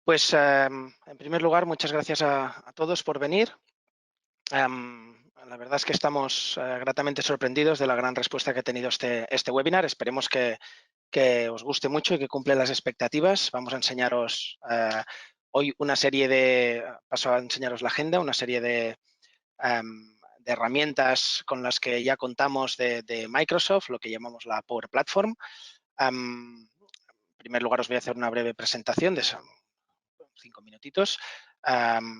Pues, en primer lugar, muchas gracias a todos por venir. La verdad es que estamos gratamente sorprendidos de la gran respuesta que ha tenido este webinar. Esperemos que os guste mucho y que cumpla las expectativas. Vamos a enseñaros hoy una serie paso a enseñaros la agenda, una serie de herramientas con las que ya contamos de Microsoft, lo que llamamos la Power Platform. En primer lugar, os voy a hacer una breve presentación de 5 minutitos,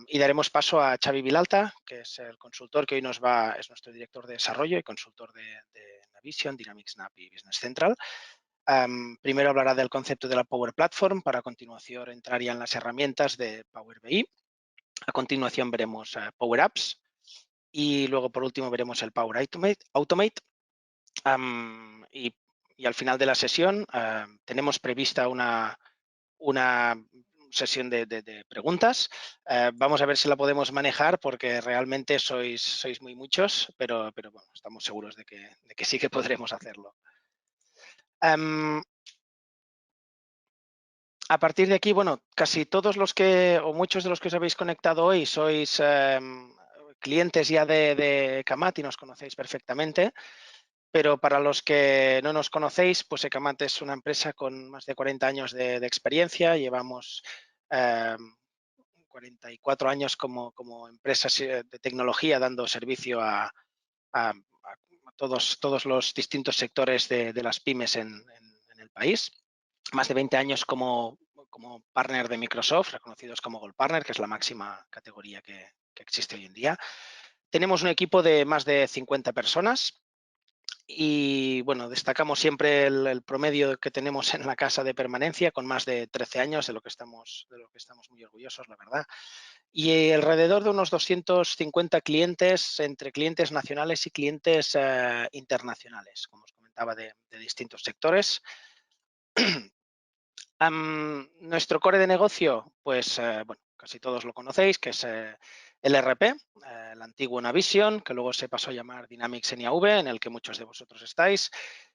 y daremos paso a Xavi Vilalta, que es el consultor que hoy es nuestro director de desarrollo y consultor de Navision, Dynamics Snap y Business Central. Primero hablará del concepto de la Power Platform, para a continuación entraría en las herramientas de Power BI. A continuación veremos Power Apps y luego por último veremos el Power Automate. Y al final de la sesión tenemos prevista una sesión de preguntas. Vamos a ver si la podemos manejar porque realmente sois muy muchos, pero bueno, estamos seguros de que sí que podremos hacerlo. A partir de aquí, bueno, casi todos o muchos de los que os habéis conectado hoy sois clientes ya de Ecamat y nos conocéis perfectamente. Pero para los que no nos conocéis, pues Ecamat es una empresa con más de 40 años de experiencia. Llevamos 44 años como empresa de tecnología dando servicio a todos los distintos sectores de las pymes en el país. Más de 20 años como partner de Microsoft, reconocidos como Gold Partner, que es la máxima categoría que existe hoy en día. Tenemos un equipo de más de 50 personas. Y bueno, destacamos siempre el promedio que tenemos en la casa de permanencia, con más de 13 años, de lo que estamos muy orgullosos, la verdad. Y alrededor de unos 250 clientes, entre clientes nacionales y clientes internacionales, como os comentaba, de distintos sectores. Nuestro core de negocio, pues bueno, casi todos lo conocéis, que es el ERP, el antiguo Navision, que luego se pasó a llamar Dynamics NIAV, en el que muchos de vosotros estáis,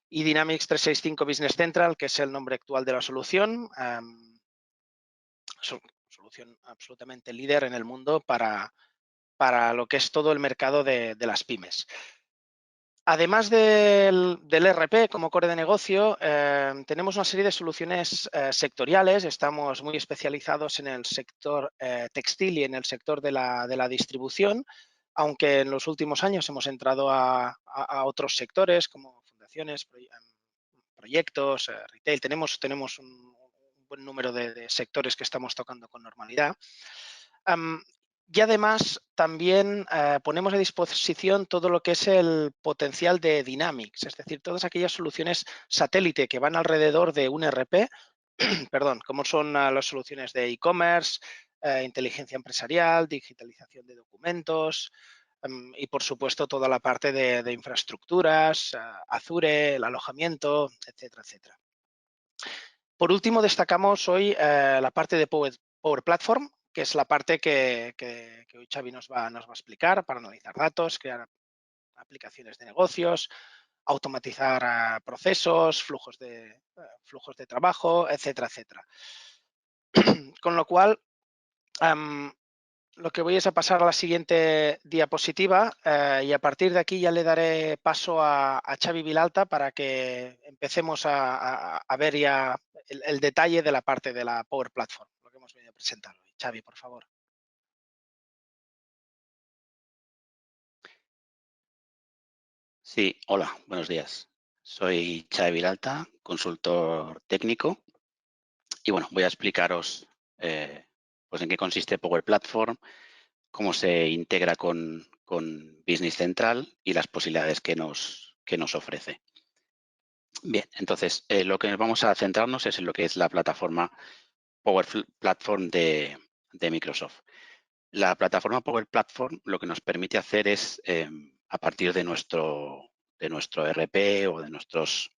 y Dynamics 365 Business Central, que es el nombre actual de la solución, solución absolutamente líder en el mundo para lo que es todo el mercado de las pymes. Además del ERP como core de negocio, tenemos una serie de soluciones sectoriales. Estamos muy especializados en el sector textil y en el sector de la distribución, aunque en los últimos años hemos entrado a otros sectores como fundaciones, proyectos, retail. Tenemos un buen número de sectores que estamos tocando con normalidad. Y además también ponemos a disposición todo lo que es el potencial de Dynamics, es decir, todas aquellas soluciones satélite que van alrededor de un ERP, perdón, como son las soluciones de e-commerce, inteligencia empresarial, digitalización de documentos y, por supuesto, toda la parte de infraestructuras, Azure, el alojamiento, etcétera, etcétera. Por último, destacamos hoy la parte de Power Platform, que es la parte que hoy Xavi nos va a explicar para analizar datos, crear aplicaciones de negocios, automatizar procesos, flujos de trabajo, etcétera, etcétera. Con lo cual, lo que voy es a pasar a la siguiente diapositiva y a partir de aquí ya le daré paso a Xavi Vilalta para que empecemos a ver ya el detalle de la parte de la Power Platform, lo que hemos venido a presentar hoy. Xavi, por favor. Sí, hola, buenos días. Soy Xavi Vilalta, consultor técnico y bueno, voy a explicaros pues en qué consiste Power Platform, cómo se integra con Business Central y las posibilidades que nos ofrece. Bien, entonces lo que vamos a centrarnos es en lo que es la plataforma Power Platform de Microsoft. La plataforma Power Platform lo que nos permite hacer es, a partir de nuestro ERP o de nuestros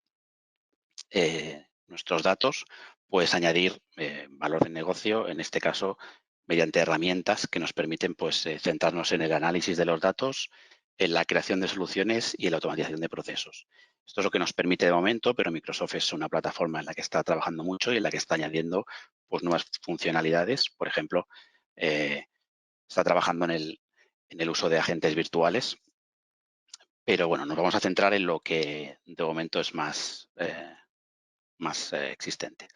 datos, pues añadir valor de negocio, en este caso mediante herramientas que nos permiten pues, centrarnos en el análisis de los datos, en la creación de soluciones y en la automatización de procesos. Esto es lo que nos permite de momento, pero Microsoft es una plataforma en la que está trabajando mucho y en la que está añadiendo pues nuevas funcionalidades. Por ejemplo, está trabajando en el uso de agentes virtuales. Pero bueno, nos vamos a centrar en lo que de momento es más existente.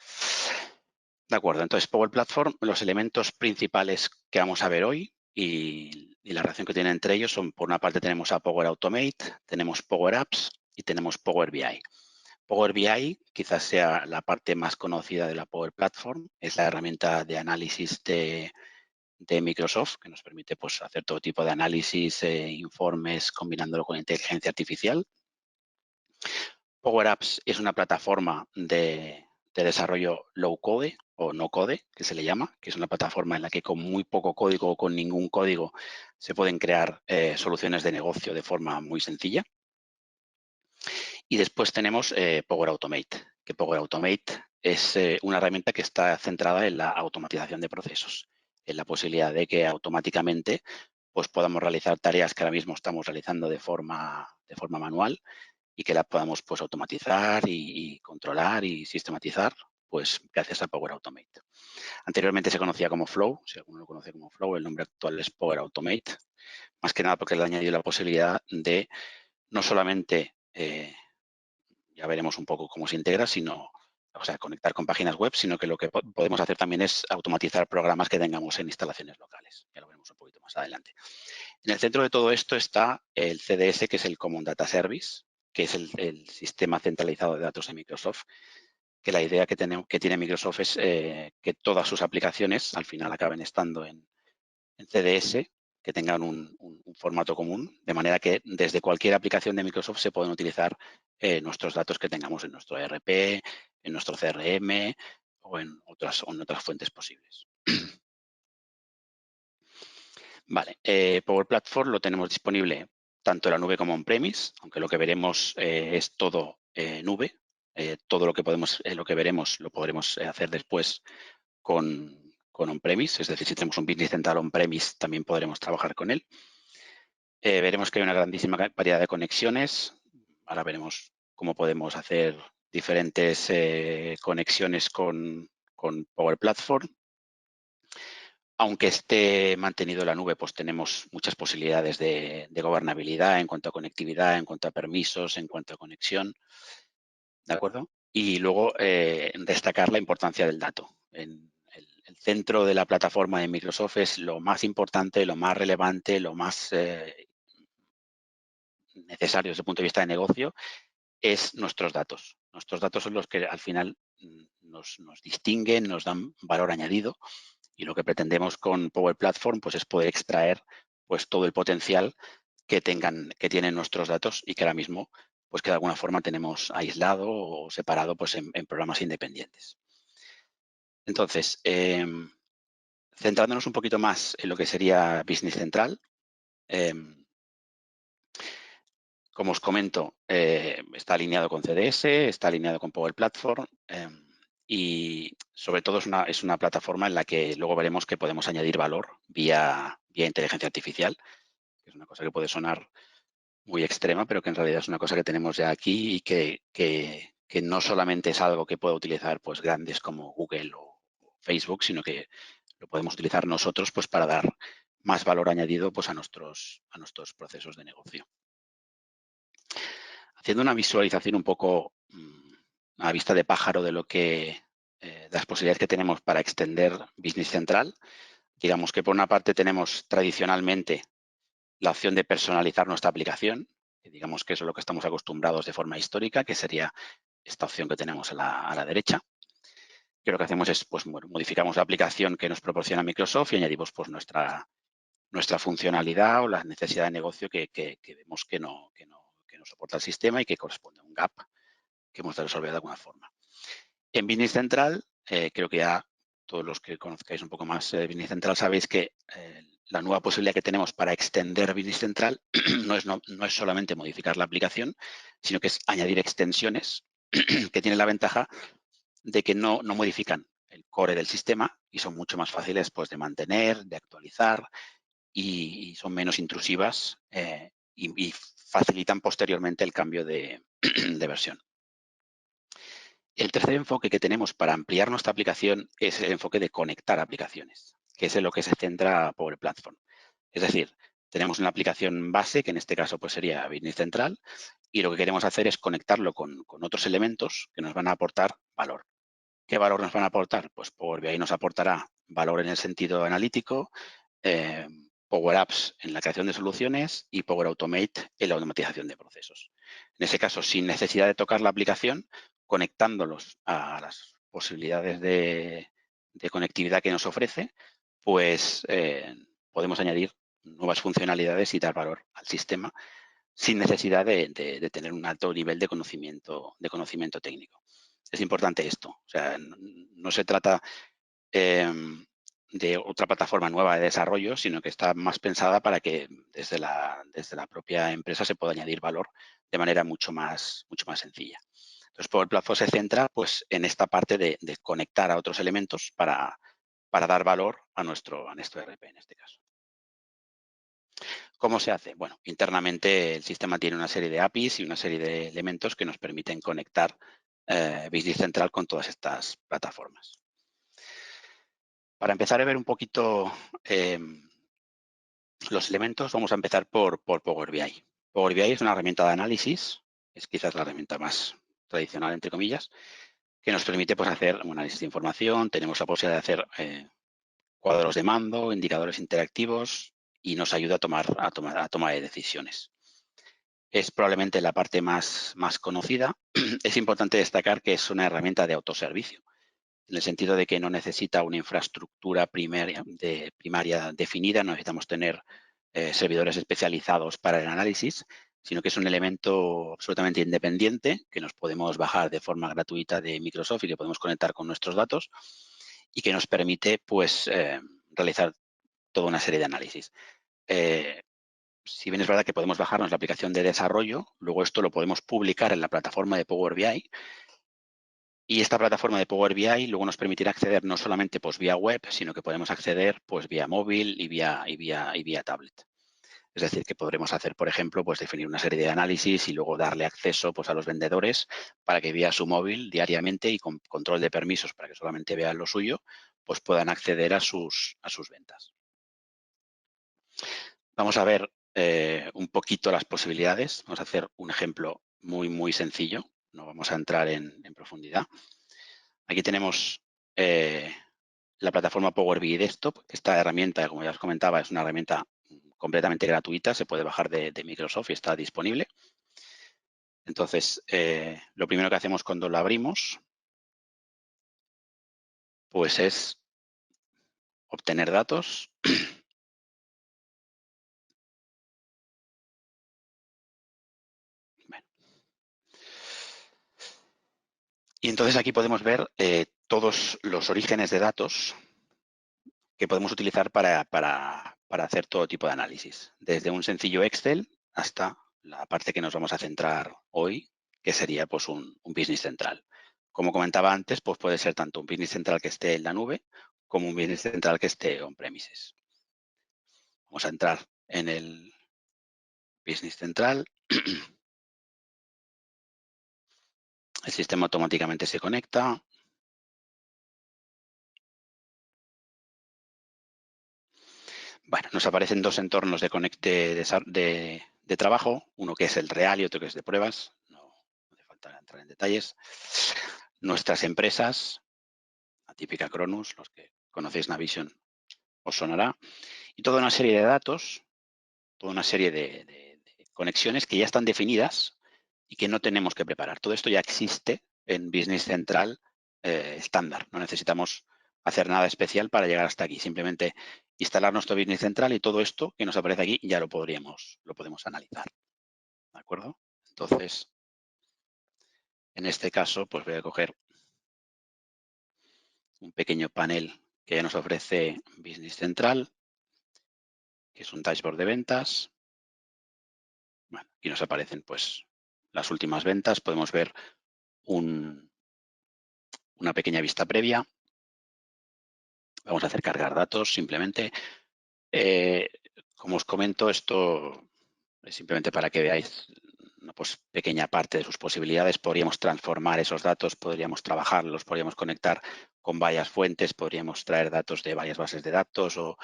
De acuerdo, entonces Power Platform, los elementos principales que vamos a ver hoy y la relación que tienen entre ellos son, por una parte tenemos a Power Automate, tenemos Power Apps y tenemos Power BI. Power BI quizás sea la parte más conocida de la Power Platform, es la herramienta de análisis de Microsoft, que nos permite pues, hacer todo tipo de análisis, informes, combinándolo con inteligencia artificial. Power Apps es una plataforma de desarrollo low code o no code, que se le llama, que es una plataforma en la que con muy poco código o con ningún código se pueden crear soluciones de negocio de forma muy sencilla. Y después tenemos Power Automate, que Power Automate es una herramienta que está centrada en la automatización de procesos, en la posibilidad de que automáticamente pues, podamos realizar tareas que ahora mismo estamos realizando de forma manual y que la podamos pues, automatizar y controlar y sistematizar pues, gracias a Power Automate. Anteriormente se conocía como Flow, si alguno lo conoce como Flow, el nombre actual es Power Automate, más que nada porque le ha añadido la posibilidad de no solamente, ya veremos un poco cómo se integra, sino, o sea, conectar con páginas web, sino que lo que podemos hacer también es automatizar programas que tengamos en instalaciones locales. Ya lo veremos un poquito más adelante. En el centro de todo esto está el CDS, que es el Common Data Service, que es el sistema centralizado de datos de Microsoft, que la idea que tiene Microsoft es que todas sus aplicaciones al final acaben estando en CDS, que tengan un formato común, de manera que desde cualquier aplicación de Microsoft se pueden utilizar nuestros datos que tengamos en nuestro ERP, en nuestro CRM o en otras fuentes posibles. Vale, Power Platform lo tenemos disponible tanto en la nube como on-premise, aunque lo que veremos es todo nube. Todo lo que veremos lo podremos hacer después con on-premise, es decir, si tenemos un Business Central on-premise también podremos trabajar con él. Veremos que hay una grandísima variedad de conexiones. Ahora veremos cómo podemos hacer diferentes conexiones con Power Platform. Aunque esté mantenido en la nube, pues tenemos muchas posibilidades de gobernabilidad en cuanto a conectividad, en cuanto a permisos, en cuanto a conexión. ¿De acuerdo? Y luego destacar la importancia del dato. El centro de la plataforma de Microsoft es lo más importante, lo más relevante, lo más necesario desde el punto de vista de negocio, es nuestros datos. Nuestros datos son los que al final nos distinguen, nos dan valor añadido. Y lo que pretendemos con Power Platform pues, es poder extraer pues, todo el potencial que tienen nuestros datos y que ahora mismo pues, que de alguna forma tenemos aislado o separado pues, en programas independientes. Entonces, centrándonos un poquito más en lo que sería Business Central, como os comento, está alineado con CDS, está alineado con Power Platform y sobre todo es una plataforma en la que luego veremos que podemos añadir valor vía inteligencia artificial, que es una cosa que puede sonar muy extrema, pero que en realidad es una cosa que tenemos ya aquí y que no solamente es algo que pueda utilizar pues, grandes como Google o Facebook, sino que lo podemos utilizar nosotros pues, para dar más valor añadido pues, a nuestros procesos de negocio. Haciendo una visualización un poco a vista de pájaro de las posibilidades que tenemos para extender Business Central, digamos que por una parte tenemos tradicionalmente la opción de personalizar nuestra aplicación, que digamos que eso es lo que estamos acostumbrados de forma histórica, que sería esta opción que tenemos a la derecha. Que lo que hacemos es, pues, modificamos la aplicación que nos proporciona Microsoft y añadimos pues, nuestra funcionalidad o la necesidad de negocio que vemos que no soporta el sistema y que corresponde a un gap que hemos de resolver de alguna forma. En Business Central, creo que ya todos los que conozcáis un poco más de Business Central sabéis que la nueva posibilidad que tenemos para extender Business Central no es solamente modificar la aplicación, sino que es añadir extensiones que tienen la ventaja de que no modifican el core del sistema y son mucho más fáciles pues, de mantener, de actualizar y son menos intrusivas y facilitan posteriormente el cambio de versión. El tercer enfoque que tenemos para ampliar nuestra aplicación es el enfoque de conectar aplicaciones, que es en lo que se centra Power Platform. Es decir, tenemos una aplicación base, que en este caso pues, sería Business Central, y lo que queremos hacer es conectarlo con otros elementos que nos van a aportar valor. ¿Qué valor nos van a aportar? Pues Power BI nos aportará valor en el sentido analítico, Power Apps en la creación de soluciones y Power Automate en la automatización de procesos. En ese caso, sin necesidad de tocar la aplicación, conectándolos a las posibilidades de conectividad que nos ofrece, pues podemos añadir nuevas funcionalidades y dar valor al sistema sin necesidad de tener un alto nivel de conocimiento técnico. Es importante esto. O sea, no se trata de otra plataforma nueva de desarrollo, sino que está más pensada para que desde la propia empresa se pueda añadir valor de manera mucho más sencilla. Entonces, Power Platform se centra pues, en esta parte de conectar a otros elementos para dar valor a nuestro ERP en este caso. ¿Cómo se hace? Bueno, internamente el sistema tiene una serie de APIs y una serie de elementos que nos permiten conectar Business Central con todas estas plataformas. Para empezar a ver un poquito los elementos, vamos a empezar por Power BI. Power BI es una herramienta de análisis, es quizás la herramienta más tradicional, entre comillas, que nos permite pues, hacer un análisis de información, tenemos la posibilidad de hacer cuadros de mando, indicadores interactivos y nos ayuda a tomar de decisiones. Es probablemente la parte más conocida. Es importante destacar que es una herramienta de autoservicio, en el sentido de que no necesita una infraestructura primaria definida, no necesitamos tener servidores especializados para el análisis, sino que es un elemento absolutamente independiente que nos podemos bajar de forma gratuita de Microsoft y que podemos conectar con nuestros datos y que nos permite pues, realizar toda una serie de análisis. Si bien es verdad que podemos bajarnos la aplicación de desarrollo, luego esto lo podemos publicar en la plataforma de Power BI y esta plataforma de Power BI luego nos permitirá acceder no solamente pues, vía web, sino que podemos acceder pues, vía móvil y vía tablet. Es decir, que podremos hacer, por ejemplo, pues definir una serie de análisis y luego darle acceso pues, a los vendedores para que vía su móvil diariamente y con control de permisos para que solamente vean lo suyo, pues puedan acceder a sus ventas. Vamos a ver un poquito las posibilidades. Vamos a hacer un ejemplo muy sencillo. No vamos a entrar en profundidad. Aquí tenemos la plataforma Power BI Desktop. Esta herramienta, como ya os comentaba, es una herramienta completamente gratuita. Se puede bajar de Microsoft y está disponible. Entonces, lo primero que hacemos cuando lo abrimos, pues es obtener datos. Bueno. Y entonces aquí podemos ver todos los orígenes de datos que podemos utilizar para hacer todo tipo de análisis, desde un sencillo Excel hasta la parte que nos vamos a centrar hoy, que sería pues, un Business Central. Como comentaba antes, pues puede ser tanto un Business Central que esté en la nube como un Business Central que esté on-premises. Vamos a entrar en el Business Central. El sistema automáticamente se conecta. Bueno, nos aparecen dos entornos de trabajo, uno que es el real y otro que es de pruebas. No hace falta entrar en detalles. Nuestras empresas, la típica Cronus, los que conocéis Navision os sonará, y toda una serie de datos, toda una serie de conexiones que ya están definidas y que no tenemos que preparar. Todo esto ya existe en Business Central estándar. No necesitamos hacer nada especial para llegar hasta aquí. Simplemente instalar nuestro Business Central y todo esto que nos aparece aquí ya lo podemos analizar. ¿De acuerdo? Entonces, en este caso, pues voy a coger un pequeño panel que ya nos ofrece Business Central, que es un dashboard de ventas. Bueno, aquí nos aparecen pues las últimas ventas. Podemos ver una pequeña vista previa. Vamos a hacer cargar datos simplemente. Como os comento, esto es simplemente para que veáis una pequeña parte de sus posibilidades. Podríamos transformar esos datos, podríamos trabajarlos, podríamos conectar con varias fuentes, podríamos traer datos de varias bases de datos o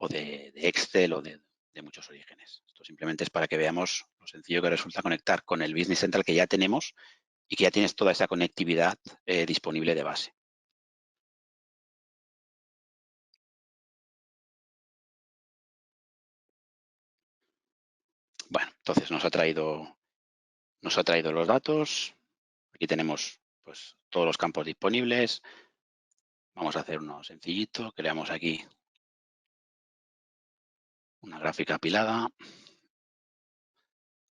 de Excel o de muchos orígenes. Esto simplemente es para que veamos lo sencillo que resulta conectar con el Business Central que ya tenemos y que ya tienes toda esa conectividad disponible de base. Bueno, entonces nos ha traído los datos. Aquí tenemos pues todos los campos disponibles. Vamos a hacer uno sencillito. Creamos aquí una gráfica apilada.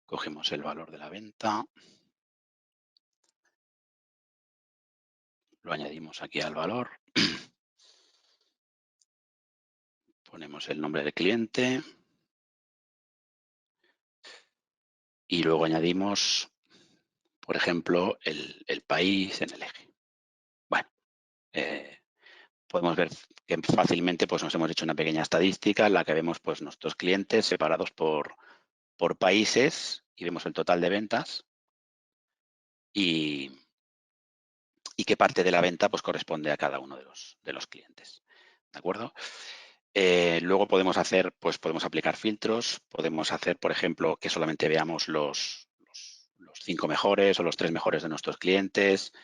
Cogemos el valor de la venta. Lo añadimos aquí al valor. Ponemos el nombre del cliente. Y luego añadimos, por ejemplo, el país en el eje. Bueno, podemos ver que fácilmente pues, nos hemos hecho una pequeña estadística en la que vemos pues, nuestros clientes separados por países y vemos el total de ventas y qué parte de la venta pues, corresponde a cada uno de los clientes. ¿De acuerdo? Luego podemos aplicar filtros, podemos hacer, por ejemplo, que solamente veamos los 5 mejores o los 3 mejores de nuestros clientes.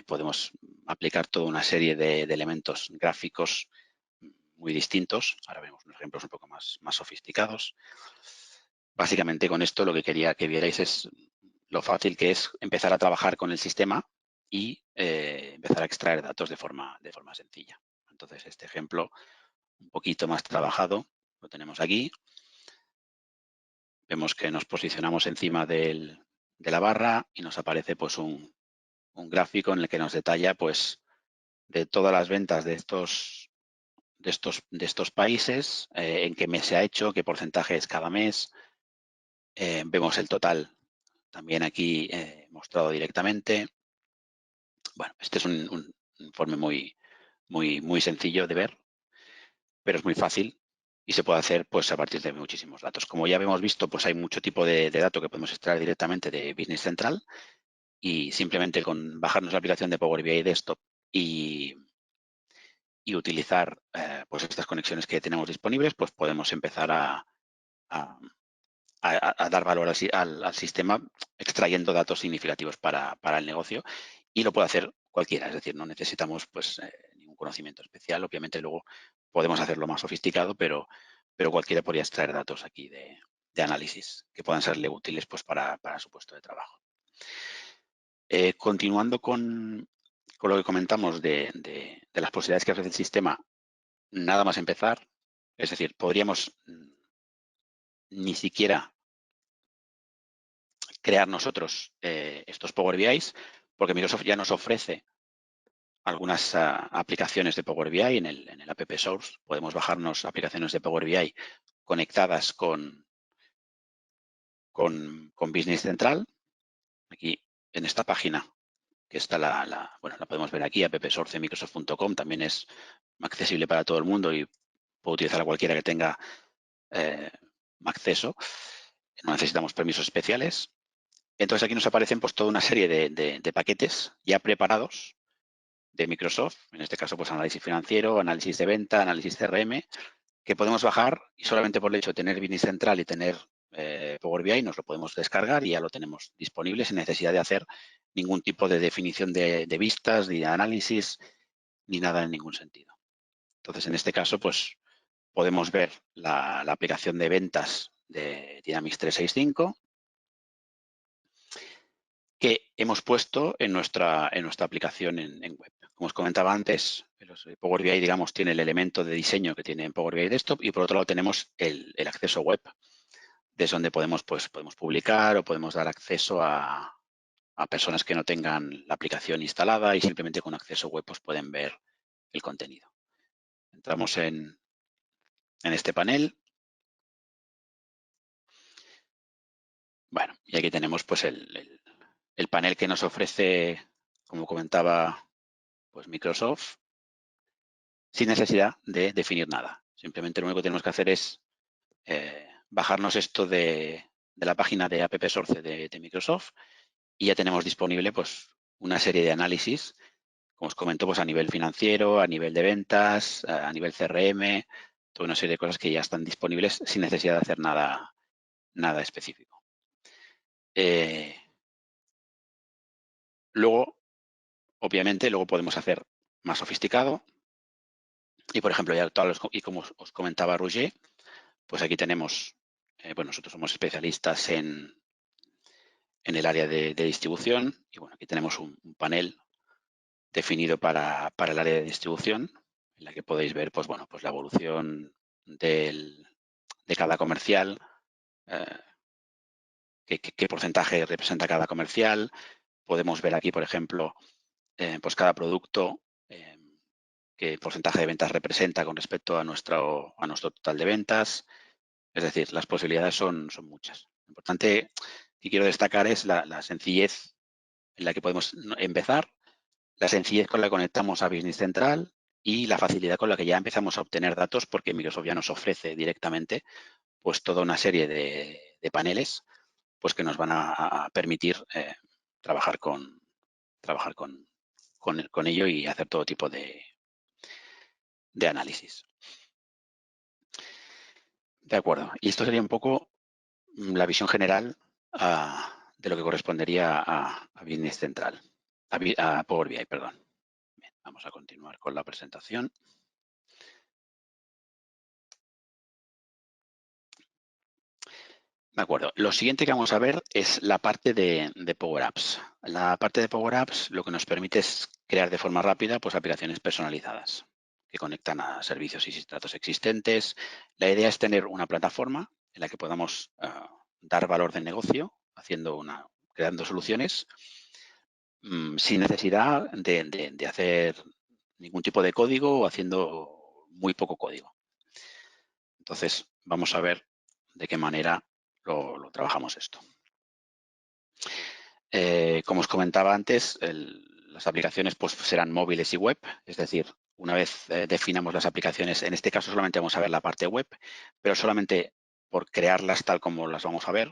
Podemos aplicar toda una serie de elementos gráficos muy distintos. Ahora vemos unos ejemplos un poco más sofisticados. Básicamente con esto lo que quería que vierais es lo fácil que es empezar a trabajar con el sistema y empezar a extraer datos de forma sencilla. Entonces, este ejemplo un poquito más trabajado lo tenemos aquí. Vemos que nos posicionamos encima de la barra y nos aparece pues un gráfico en el que nos detalla pues de todas las ventas de estos países, en qué mes se ha hecho, qué porcentaje es cada mes. Vemos el total también aquí mostrado directamente. Bueno, este es un informe muy sencillo de ver, pero es muy fácil y se puede hacer pues a partir de muchísimos datos. Como ya hemos visto, pues hay mucho tipo de datos que podemos extraer directamente de Business Central y simplemente con bajarnos la aplicación de Power BI Desktop y utilizar pues estas conexiones que tenemos disponibles, pues podemos empezar a dar valor al sistema extrayendo datos significativos para el negocio y lo puede hacer cualquiera, es decir, no necesitamos pues ningún conocimiento especial. Obviamente luego podemos hacerlo más sofisticado, pero cualquiera podría extraer datos aquí de análisis que puedan serle útiles pues para su puesto de trabajo. Continuando con lo que comentamos de las posibilidades que ofrece el sistema, nada más empezar, es decir, podríamos ni siquiera crear nosotros estos Power BIs, porque Microsoft ya nos ofrece algunas aplicaciones de Power BI en el App Source. Podemos bajarnos aplicaciones de Power BI conectadas con Business Central. Aquí en esta página, que está la podemos ver aquí, appsource.microsoft.com, también es accesible para todo el mundo y puede utilizar a cualquiera que tenga acceso. No necesitamos permisos especiales. Entonces aquí nos aparecen pues toda una serie de paquetes ya preparados de Microsoft, en este caso pues análisis financiero, análisis de venta, análisis CRM, que podemos bajar y solamente por el hecho de tener Business Central y tener Power BI nos lo podemos descargar y ya lo tenemos disponible sin necesidad de hacer ningún tipo de definición de vistas, ni de análisis, ni nada en ningún sentido. Entonces, en este caso, pues podemos ver la aplicación de ventas de Dynamics 365 que hemos puesto en nuestra aplicación en web. Como os comentaba antes, Power BI, digamos, tiene el elemento de diseño que tiene en Power BI Desktop y por otro lado tenemos el acceso web, desde donde podemos publicar o podemos dar acceso a personas que no tengan la aplicación instalada y simplemente con acceso web pues pueden ver el contenido. Entramos en este panel. Bueno, y aquí tenemos pues el panel que nos ofrece, como comentaba, pues Microsoft, sin necesidad de definir nada. Simplemente lo único que tenemos que hacer es bajarnos esto de la página de App Source de Microsoft y ya tenemos disponible pues, una serie de análisis, como os comento, pues, a nivel financiero, a nivel de ventas, a nivel CRM, toda una serie de cosas que ya están disponibles sin necesidad de hacer nada específico. Luego, obviamente, podemos hacer más sofisticado. Y, por ejemplo, y como os comentaba Roger, pues aquí tenemos, bueno, nosotros somos especialistas en el área de distribución. Y bueno, aquí tenemos un panel definido para el área de distribución, en la que podéis ver, pues bueno, pues la evolución de cada comercial, qué porcentaje representa cada comercial. Podemos ver aquí, por ejemplo, pues cada producto, qué porcentaje de ventas representa con respecto a nuestro total de ventas. Es decir, las posibilidades son muchas. Lo importante que quiero destacar es la sencillez en la que podemos empezar, la sencillez con la que conectamos a Business Central y la facilidad con la que ya empezamos a obtener datos, porque Microsoft ya nos ofrece directamente pues toda una serie de paneles pues que nos van a permitir trabajar con ello y hacer todo tipo de análisis. De acuerdo. Y esto sería un poco la visión general de lo que correspondería a Business Central, a Power BI, perdón. Bien, vamos a continuar con la presentación. De acuerdo. Lo siguiente que vamos a ver es la parte de Power Apps. La parte de Power Apps lo que nos permite es crear de forma rápida pues, aplicaciones personalizadas que conectan a servicios y datos existentes. La idea es tener una plataforma en la que podamos dar valor de negocio creando soluciones sin necesidad de hacer ningún tipo de código o haciendo muy poco código. Entonces, vamos a ver de qué manera lo trabajamos esto. Como os comentaba antes, las aplicaciones pues, serán móviles y web, es decir, una vez definamos las aplicaciones, en este caso solamente vamos a ver la parte web, pero solamente por crearlas tal como las vamos a ver,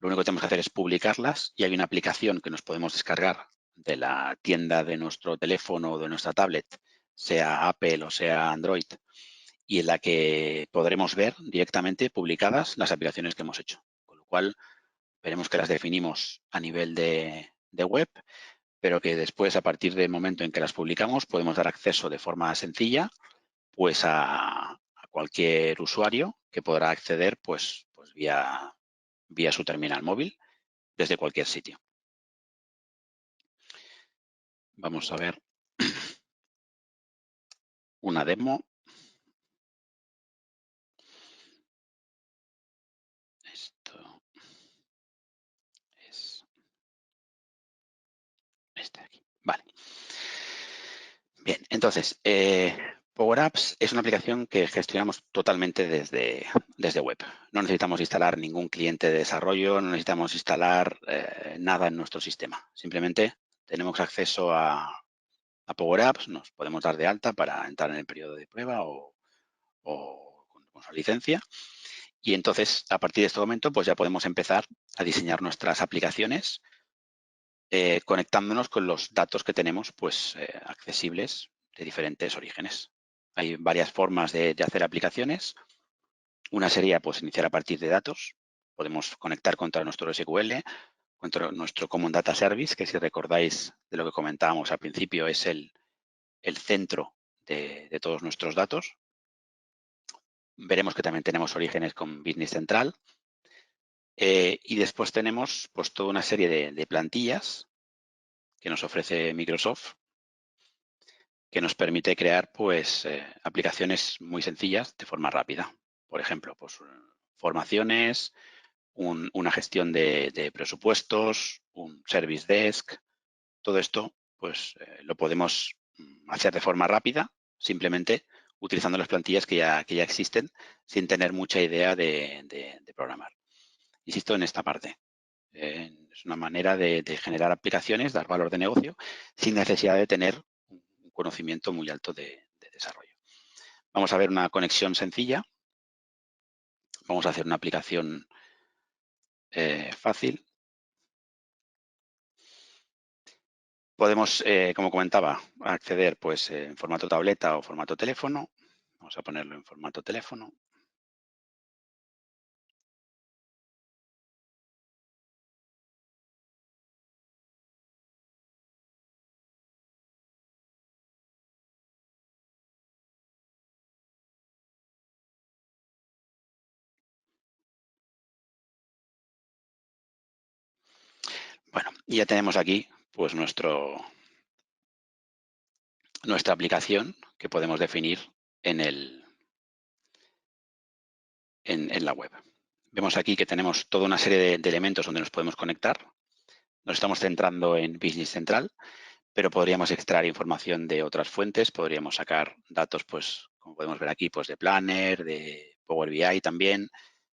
lo único que tenemos que hacer es publicarlas y hay una aplicación que nos podemos descargar de la tienda de nuestro teléfono o de nuestra tablet, sea Apple o sea Android, y en la que podremos ver directamente publicadas las aplicaciones que hemos hecho. Con lo cual, veremos que las definimos a nivel de web, pero que después, a partir del momento en que las publicamos, podemos dar acceso de forma sencilla pues a cualquier usuario que podrá acceder pues vía su terminal móvil desde cualquier sitio. Vamos a ver una demo. Esto es este de aquí. Vale. Bien, entonces, Power Apps es una aplicación que gestionamos totalmente desde web. No necesitamos instalar ningún cliente de desarrollo, no necesitamos instalar nada en nuestro sistema. Simplemente tenemos acceso a Power Apps, nos podemos dar de alta para entrar en el periodo de prueba o con su licencia. Y entonces, a partir de este momento, pues ya podemos empezar a diseñar nuestras aplicaciones conectándonos con los datos que tenemos pues, accesibles de diferentes orígenes. Hay varias formas de hacer aplicaciones. Una sería pues, iniciar a partir de datos. Podemos conectar contra nuestro SQL, contra nuestro Common Data Service, que si recordáis de lo que comentábamos al principio, es el centro de todos nuestros datos. Veremos que también tenemos orígenes con Business Central. Y después tenemos pues, toda una serie de plantillas que nos ofrece Microsoft, que nos permite crear pues, aplicaciones muy sencillas de forma rápida. Por ejemplo, pues, formaciones, una gestión de presupuestos, un service desk. Todo esto pues, lo podemos hacer de forma rápida, simplemente utilizando las plantillas que ya existen, sin tener mucha idea de programar. Insisto en esta parte. Es una manera de generar aplicaciones, dar valor de negocio, sin necesidad de tener un conocimiento muy alto de desarrollo. Vamos a ver una conexión sencilla. Vamos a hacer una aplicación fácil. Podemos, como comentaba, acceder pues, en formato tableta o formato teléfono. Vamos a ponerlo en formato teléfono. Bueno, y ya tenemos aquí pues nuestra aplicación que podemos definir en la web. Vemos aquí que tenemos toda una serie de elementos donde nos podemos conectar. Nos estamos centrando en Business Central, pero podríamos extraer información de otras fuentes, podríamos sacar datos, pues, como podemos ver aquí, pues de Planner, de Power BI también,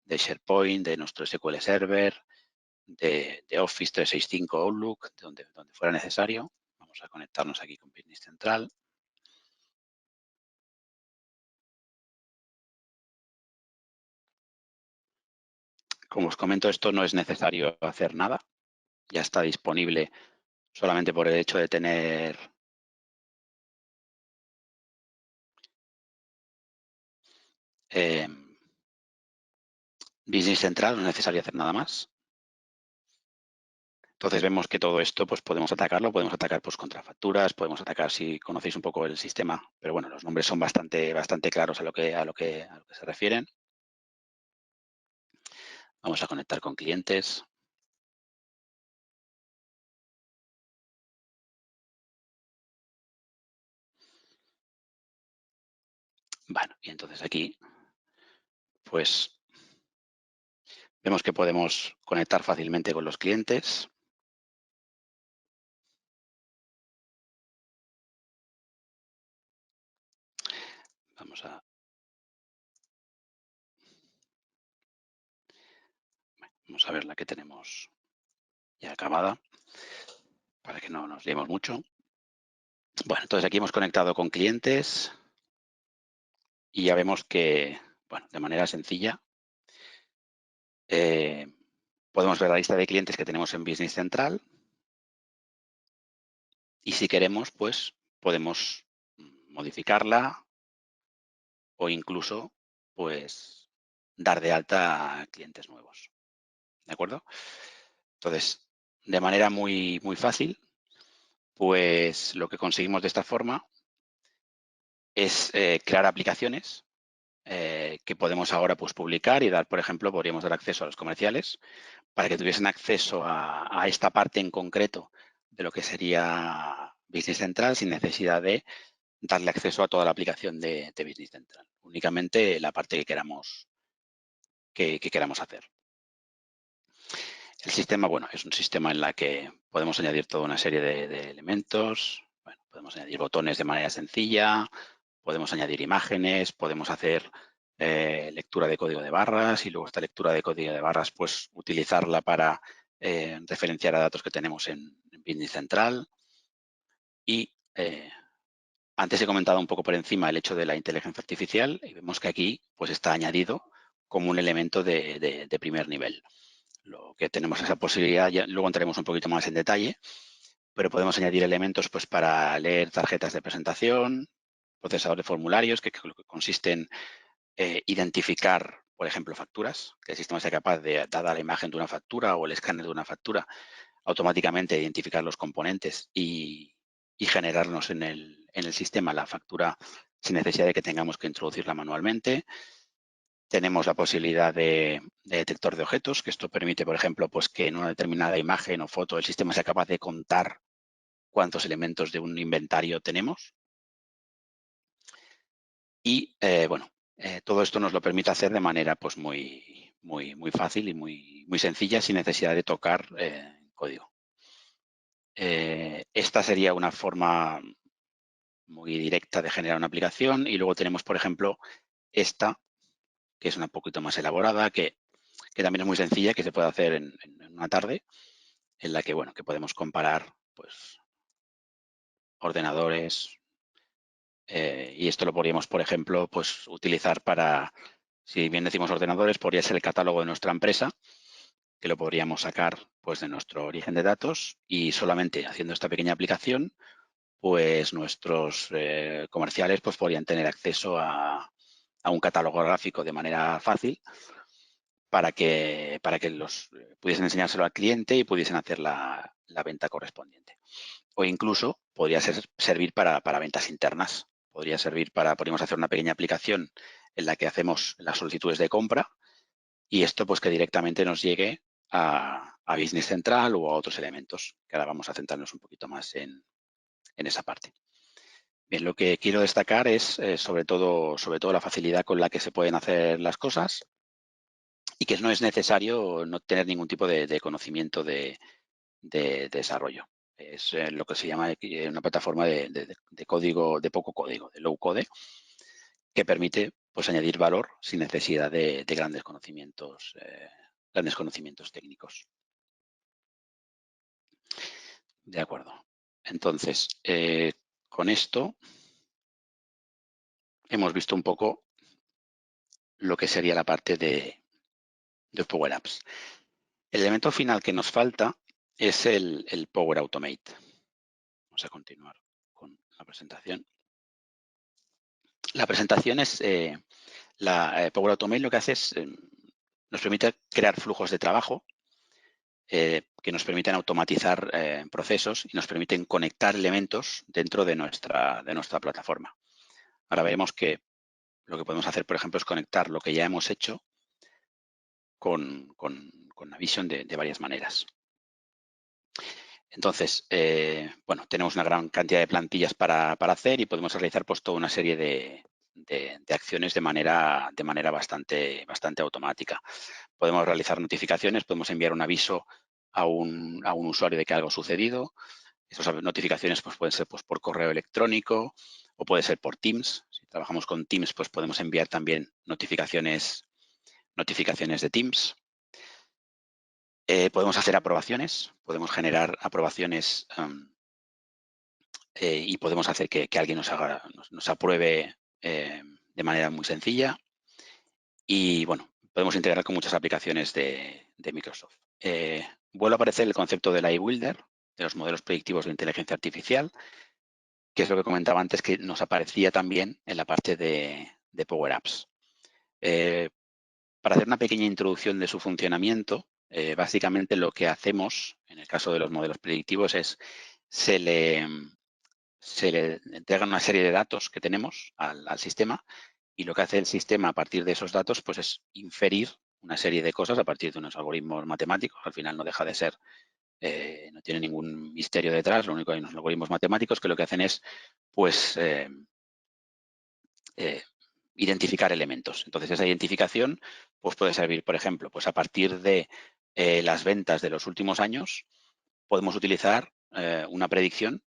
de SharePoint, de nuestro SQL Server, de Office 365 Outlook, donde fuera necesario. Vamos a conectarnos aquí con Business Central. Como os comento, esto no es necesario hacer nada. Ya está disponible solamente por el hecho de tener Business Central, no es necesario hacer nada más. Entonces vemos que todo esto pues podemos atacarlo, podemos atacar pues contra facturas, podemos atacar si conocéis un poco el sistema, pero bueno, los nombres son bastante claros a lo que se refieren. Vamos a conectar con clientes. Bueno, y entonces aquí pues vemos que podemos conectar fácilmente con los clientes. Vamos a ver la que tenemos ya acabada, para que no nos liemos mucho. Bueno, entonces aquí hemos conectado con clientes y ya vemos que, bueno, de manera sencilla, podemos ver la lista de clientes que tenemos en Business Central y si queremos, pues podemos modificarla o incluso, pues, dar de alta a clientes nuevos. ¿De acuerdo? Entonces, de manera muy fácil, pues lo que conseguimos de esta forma es crear aplicaciones que podemos ahora pues, publicar y dar, por ejemplo, podríamos dar acceso a los comerciales para que tuviesen acceso a esta parte en concreto de lo que sería Business Central sin necesidad de darle acceso a toda la aplicación de Business Central, únicamente la parte que queramos hacer. El sistema, bueno, es un sistema en la que podemos añadir toda una serie de elementos. Bueno, podemos añadir botones de manera sencilla, podemos añadir imágenes, podemos hacer lectura de código de barras y luego esta lectura de código de barras, pues utilizarla para referenciar a datos que tenemos en Business Central. Y antes he comentado un poco por encima el hecho de la inteligencia artificial y vemos que aquí pues está añadido como un elemento de primer nivel. Lo que tenemos esa posibilidad, ya, luego entraremos un poquito más en detalle, pero podemos añadir elementos pues, para leer tarjetas de presentación, procesador de formularios, que consiste en identificar, por ejemplo, facturas, que el sistema sea capaz de, dada la imagen de una factura o el escáner de una factura, automáticamente identificar los componentes y generarnos en el sistema la factura sin necesidad de que tengamos que introducirla manualmente. Tenemos la posibilidad de detector de objetos, que esto permite, por ejemplo, pues que en una determinada imagen o foto el sistema sea capaz de contar cuántos elementos de un inventario tenemos. Y, bueno, todo esto nos lo permite hacer de manera pues, muy fácil y muy sencilla, sin necesidad de tocar código. Esta sería una forma muy directa de generar una aplicación y luego tenemos, por ejemplo, esta, que es una poquito más elaborada, que también es muy sencilla, que se puede hacer en una tarde, en la que, bueno, que podemos comparar pues, ordenadores y esto lo podríamos, por ejemplo, pues, utilizar para, si bien decimos ordenadores, podría ser el catálogo de nuestra empresa, que lo podríamos sacar pues, de nuestro origen de datos y solamente haciendo esta pequeña aplicación, pues nuestros comerciales pues, podrían tener acceso a un catálogo gráfico de manera fácil para que los pudiesen enseñárselo al cliente y pudiesen hacer la venta correspondiente. O incluso podría servir para ventas internas. Podría servir podríamos hacer una pequeña aplicación en la que hacemos las solicitudes de compra y esto pues que directamente nos llegue a Business Central o a otros elementos, que ahora vamos a centrarnos un poquito más en esa parte. Bien, lo que quiero destacar es sobre todo la facilidad con la que se pueden hacer las cosas y que no es necesario no tener ningún tipo de conocimiento de desarrollo. Es lo que se llama una plataforma de código, de poco código, de low code, que permite pues, añadir valor sin necesidad de grandes conocimientos técnicos. De acuerdo. Entonces, con esto hemos visto un poco lo que sería la parte de Power Apps. El elemento final que nos falta es el Power Automate. Vamos a continuar con la presentación. La presentación es Power Automate lo que hace es nos permite crear flujos de trabajo que nos permiten automatizar procesos y nos permiten conectar elementos dentro de nuestra plataforma. Ahora veremos que lo que podemos hacer, por ejemplo, es conectar lo que ya hemos hecho con Navision de varias maneras. Entonces, bueno, tenemos una gran cantidad de plantillas para hacer y podemos realizar pues, toda una serie de acciones de manera bastante automática. Podemos realizar notificaciones, podemos enviar un aviso a un usuario de que algo ha sucedido. Esas notificaciones pues, pueden ser pues, por correo electrónico o puede ser por Teams. Si trabajamos con Teams, pues podemos enviar también notificaciones de Teams. Podemos hacer aprobaciones, podemos generar aprobaciones y podemos hacer que alguien nos apruebe de manera muy sencilla. Y bueno, podemos integrar con muchas aplicaciones de Microsoft. Vuelve a aparecer el concepto del iBuilder, de los modelos predictivos de inteligencia artificial, que es lo que comentaba antes, que nos aparecía también en la parte de Power Apps. Para hacer una pequeña introducción de su funcionamiento, básicamente lo que hacemos, en el caso de los modelos predictivos, es se le entregan una serie de datos que tenemos al sistema y lo que hace el sistema a partir de esos datos pues es inferir una serie de cosas a partir de unos algoritmos matemáticos. Al final no deja de ser, no tiene ningún misterio detrás, lo único que hay unos algoritmos matemáticos que lo que hacen es pues identificar elementos. Entonces, esa identificación pues, puede servir, por ejemplo, pues a partir de las ventas de los últimos años, podemos utilizar una predicción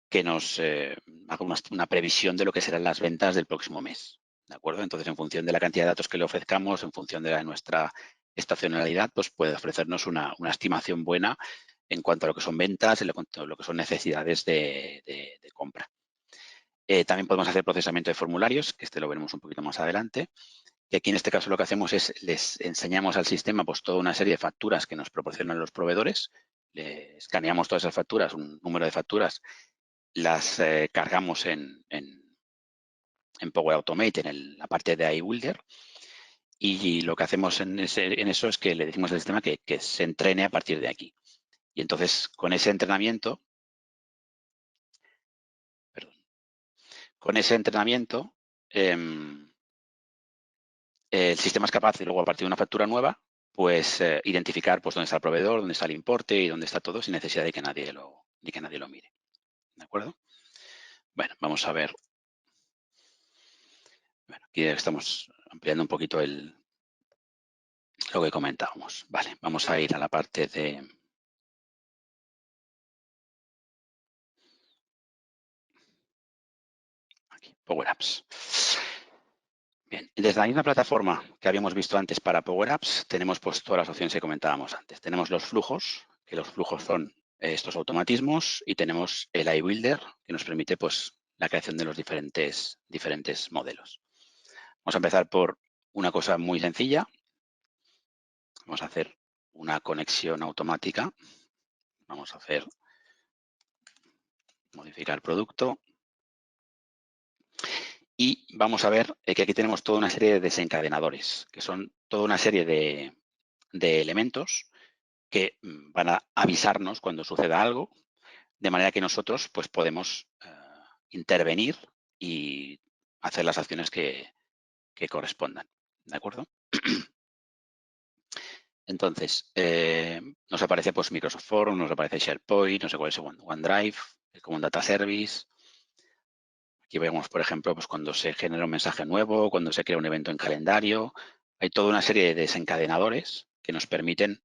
que nos haga una previsión de lo que serán las ventas del próximo mes. ¿De acuerdo? Entonces, en función de la cantidad de datos que le ofrezcamos, en función de nuestra estacionalidad, pues puede ofrecernos una estimación buena en cuanto a lo que son ventas, en cuanto a lo que son necesidades de compra. También podemos hacer procesamiento de formularios, que lo veremos un poquito más adelante. Y aquí en este caso lo que hacemos es les enseñamos al sistema pues toda una serie de facturas que nos proporcionan los proveedores. Le escaneamos todas esas facturas, un número de facturas, las cargamos en Power Automate, en la parte de iBuilder. Y lo que hacemos en eso es que le decimos al sistema que se entrene a partir de aquí. Y entonces, con ese entrenamiento, el sistema es capaz de luego, a partir de una factura nueva, pues identificar pues, dónde está el proveedor, dónde está el importe y dónde está todo sin necesidad de que nadie lo mire. ¿De acuerdo? Bueno, vamos a ver. Bueno, aquí estamos ampliando un poquito lo que comentábamos. Vale, vamos a ir a la parte de aquí, Power Apps. Bien, desde la misma plataforma que habíamos visto antes para Power Apps, tenemos pues todas las opciones que comentábamos antes. Tenemos los flujos, que los flujos son estos automatismos, y tenemos el iBuilder, que nos permite pues la creación de los diferentes modelos. Vamos a empezar por una cosa muy sencilla. Vamos a hacer una conexión automática. Vamos a hacer modificar producto. Y vamos a ver que aquí tenemos toda una serie de desencadenadores, que son toda una serie de elementos que van a avisarnos cuando suceda algo, de manera que nosotros pues, podemos intervenir y hacer las acciones que correspondan. ¿De acuerdo? Entonces, nos aparece pues, Microsoft Forms, nos aparece SharePoint, no sé cuál es OneDrive, como un Data Service. Aquí vemos, por ejemplo, pues cuando se genera un mensaje nuevo, cuando se crea un evento en calendario. Hay toda una serie de desencadenadores que nos permiten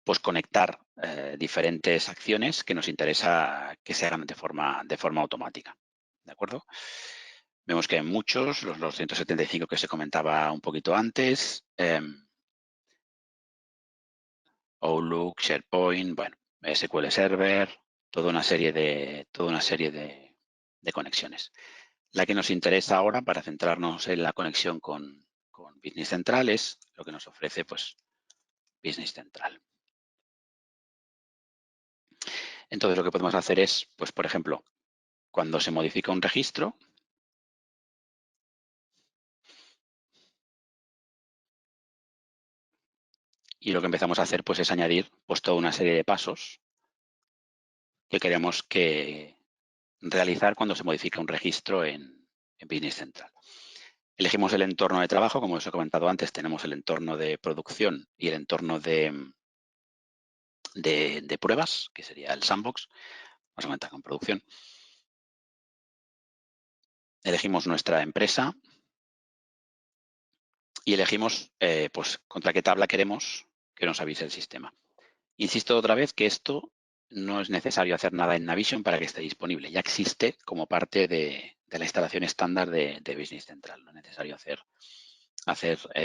pues conectar diferentes acciones que nos interesa que se hagan de forma automática. ¿De acuerdo? Vemos que hay muchos, los 175 que se comentaba un poquito antes, Outlook, SharePoint, bueno, SQL Server, toda una serie de conexiones. La que nos interesa ahora para centrarnos en la conexión con Business Central es lo que nos ofrece pues, Business Central. Entonces, lo que podemos hacer es, pues, por ejemplo, cuando se modifica un registro, y lo que empezamos a hacer pues, es añadir pues, toda una serie de pasos que queremos realizar cuando se modifica un registro en Business Central. Elegimos el entorno de trabajo, como os he comentado antes, tenemos el entorno de producción y el entorno de pruebas, que sería el sandbox. Vamos a comentar con producción. Elegimos nuestra empresa y elegimos pues, contra qué tabla queremos que nos avise el sistema. Insisto otra vez que esto no es necesario hacer nada en Navision para que esté disponible. Ya existe como parte de la instalación estándar de Business Central. No es necesario hacer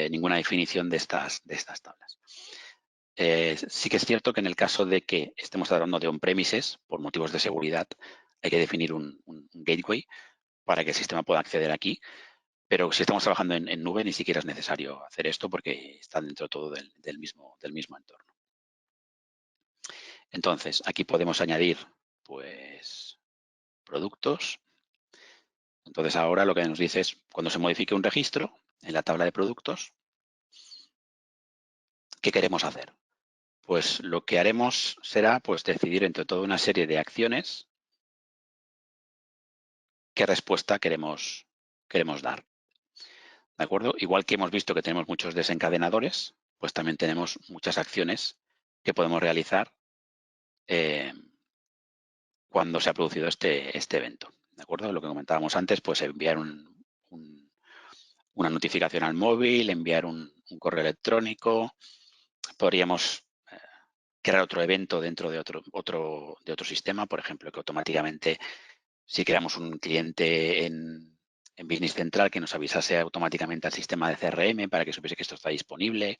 ninguna definición de estas tablas. Sí que es cierto que en el caso de que estemos hablando de on-premises, por motivos de seguridad, hay que definir un gateway para que el sistema pueda acceder aquí. Pero si estamos trabajando en nube, ni siquiera es necesario hacer esto porque está dentro todo del mismo entorno. Entonces, aquí podemos añadir pues, productos. Entonces, ahora lo que nos dice es, cuando se modifique un registro en la tabla de productos, ¿qué queremos hacer? Pues lo que haremos será pues, decidir entre toda una serie de acciones qué respuesta queremos dar. ¿De acuerdo? Igual que hemos visto que tenemos muchos desencadenadores, pues también tenemos muchas acciones que podemos realizar cuando se ha producido este evento. ¿De acuerdo? Lo que comentábamos antes, pues enviar una notificación al móvil, enviar un correo electrónico. Podríamos crear otro evento dentro de otro sistema, por ejemplo, que automáticamente, si creamos un cliente en Business Central, que nos avisase automáticamente al sistema de CRM para que supiese que esto está disponible.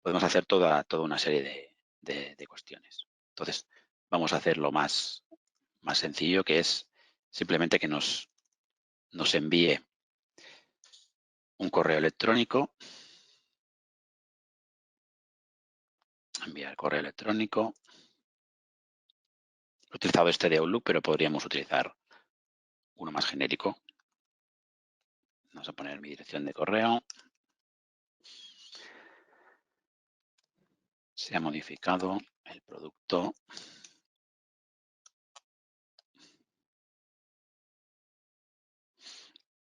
Podemos hacer toda una serie de cuestiones. Entonces, vamos a hacer lo más sencillo, que es simplemente que nos envíe un correo electrónico. Enviar correo electrónico. He utilizado este de Outlook, pero podríamos utilizar uno más genérico. Vamos a poner mi dirección de correo. Se ha modificado el producto.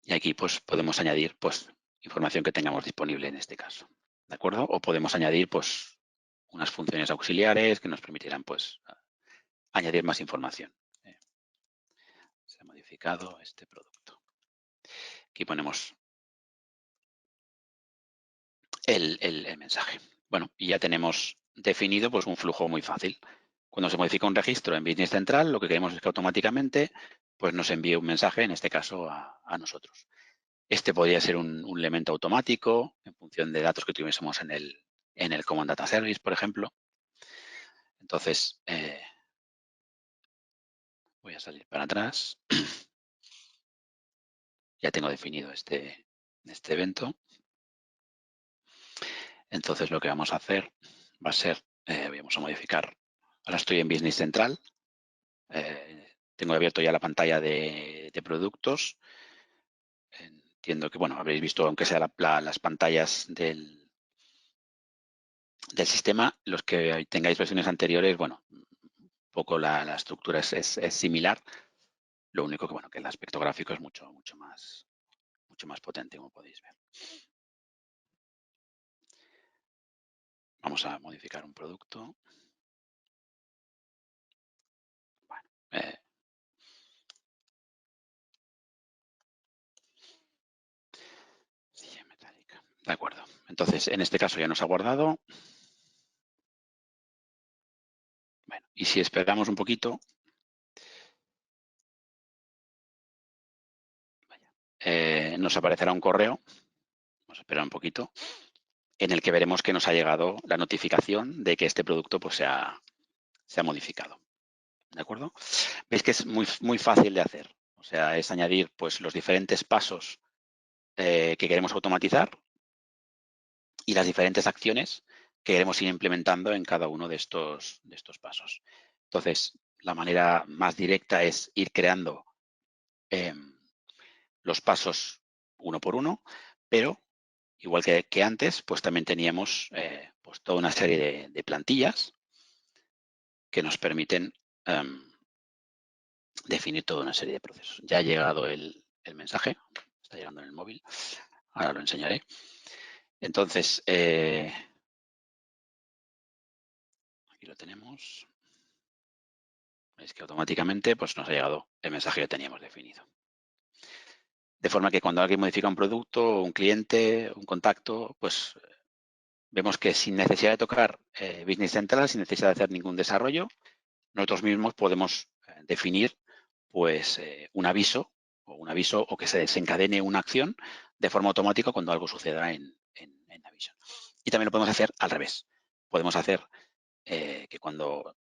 Y aquí pues, podemos añadir pues, información que tengamos disponible en este caso. ¿De acuerdo? O podemos añadir pues, unas funciones auxiliares que nos permitirán pues, añadir más información. Se ha modificado este producto. Aquí ponemos el mensaje. Bueno, y ya tenemos definido pues, un flujo muy fácil. Cuando se modifica un registro en Business Central, lo que queremos es que automáticamente pues, nos envíe un mensaje, en este caso a nosotros. Este podría ser un elemento automático en función de datos que tuviésemos en el Common Data Service, por ejemplo. Entonces, voy a salir para atrás. Ya tengo definido este evento. Entonces lo que vamos a hacer va a ser, vamos a modificar. Ahora estoy en Business Central. Tengo abierto ya la pantalla de productos. Entiendo que, bueno, habréis visto, aunque sea las pantallas del sistema, los que tengáis versiones anteriores, bueno, un poco la estructura es similar. Lo único que, bueno, que el aspecto gráfico es mucho más potente, como podéis ver. Vamos a modificar un producto. Bueno, silla metálica. De acuerdo. Entonces, en este caso ya nos ha guardado. Bueno, y si esperamos un poquito, nos aparecerá un correo. Vamos a esperar un poquito, en el que veremos que nos ha llegado la notificación de que este producto pues, se ha modificado. ¿De acuerdo? Veis que es muy fácil de hacer. O sea, es añadir pues, los diferentes pasos que queremos automatizar y las diferentes acciones que queremos ir implementando en cada uno de estos pasos. Entonces, la manera más directa es ir creando los pasos uno por uno, pero igual que antes, pues también teníamos pues toda una serie de plantillas que nos permiten definir toda una serie de procesos. Ya ha llegado el mensaje, está llegando en el móvil, ahora lo enseñaré. Entonces, aquí lo tenemos. Veis que automáticamente pues, nos ha llegado el mensaje que teníamos definido. De forma que cuando alguien modifica un producto, un cliente, un contacto, pues vemos que sin necesidad de tocar Business Central, sin necesidad de hacer ningún desarrollo, nosotros mismos podemos definir pues, un aviso o que se desencadene una acción de forma automática cuando algo suceda en Navision. Y también lo podemos hacer al revés. Podemos hacer que cuando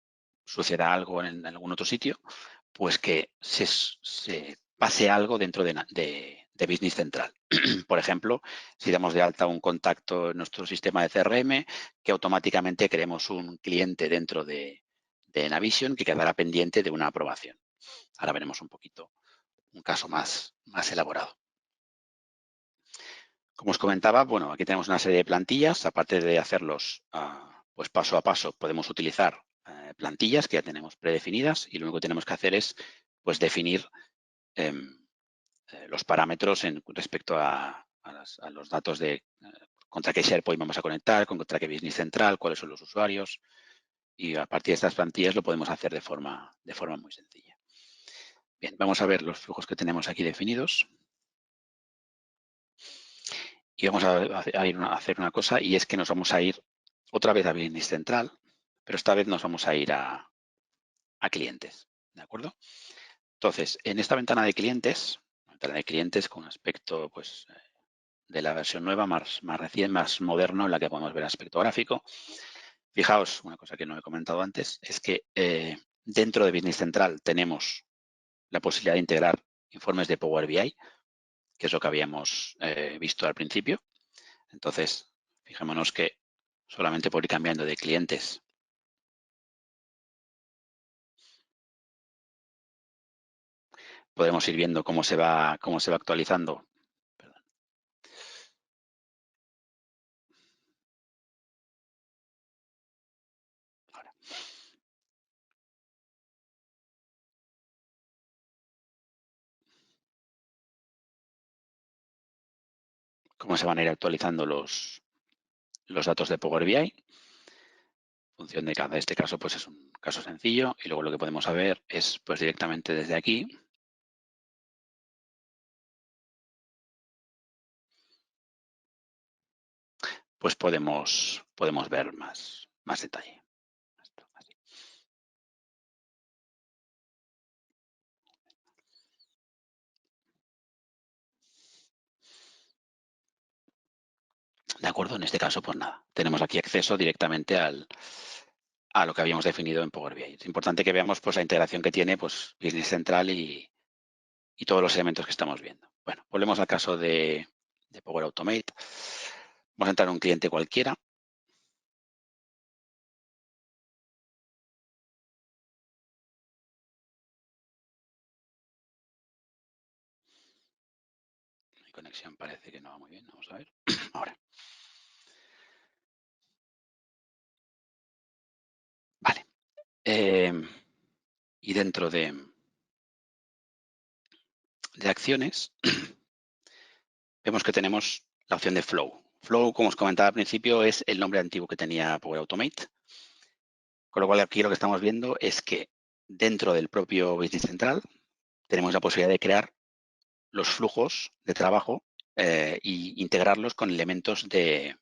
suceda algo en algún otro sitio, pues que se pase algo dentro de Business Central. Por ejemplo, si damos de alta un contacto en nuestro sistema de CRM, que automáticamente creemos un cliente dentro de Navision que quedará pendiente de una aprobación. Ahora veremos un poquito un caso más elaborado. Como os comentaba, bueno, aquí tenemos una serie de plantillas. Aparte de hacerlos pues paso a paso, podemos utilizar plantillas que ya tenemos predefinidas y lo único que tenemos que hacer es pues, definir los parámetros respecto a los datos de contra qué SharePoint vamos a conectar, contra qué Business Central, cuáles son los usuarios. Y a partir de estas plantillas lo podemos hacer de forma muy sencilla. Bien, vamos a ver los flujos que tenemos aquí definidos. Y vamos a hacer una cosa, y es que nos vamos a ir otra vez a Business Central, pero esta vez nos vamos a ir a clientes. ¿De acuerdo? Entonces, en esta ventana de clientes con un aspecto pues, de la versión nueva, más recién, más moderno, en la que podemos ver aspecto gráfico. Fijaos, una cosa que no he comentado antes, es que dentro de Business Central tenemos la posibilidad de integrar informes de Power BI, que es lo que habíamos visto al principio. Entonces, fijémonos que solamente por ir cambiando de clientes podemos ir viendo cómo se va actualizando. Perdón. Ahora. Cómo se van a ir actualizando los datos de Power BI. En función de cada este caso, pues es un caso sencillo. Y luego lo que podemos saber es pues directamente desde aquí. Pues podemos ver más detalle. ¿De acuerdo? En este caso, pues nada, tenemos aquí acceso directamente a lo que habíamos definido en Power BI. Es importante que veamos pues, la integración que tiene pues, Business Central y todos los elementos que estamos viendo. Bueno, volvemos al caso de Power Automate. Vamos a entrar a un cliente cualquiera. conexión parece que no va muy bien. Vamos a ver. Ahora. Vale. Y dentro de acciones, vemos que tenemos la opción de Flow. Flow, como os comentaba al principio, es el nombre antiguo que tenía Power Automate. Con lo cual aquí lo que estamos viendo es que dentro del propio Business Central tenemos la posibilidad de crear los flujos de trabajo e integrarlos con elementos de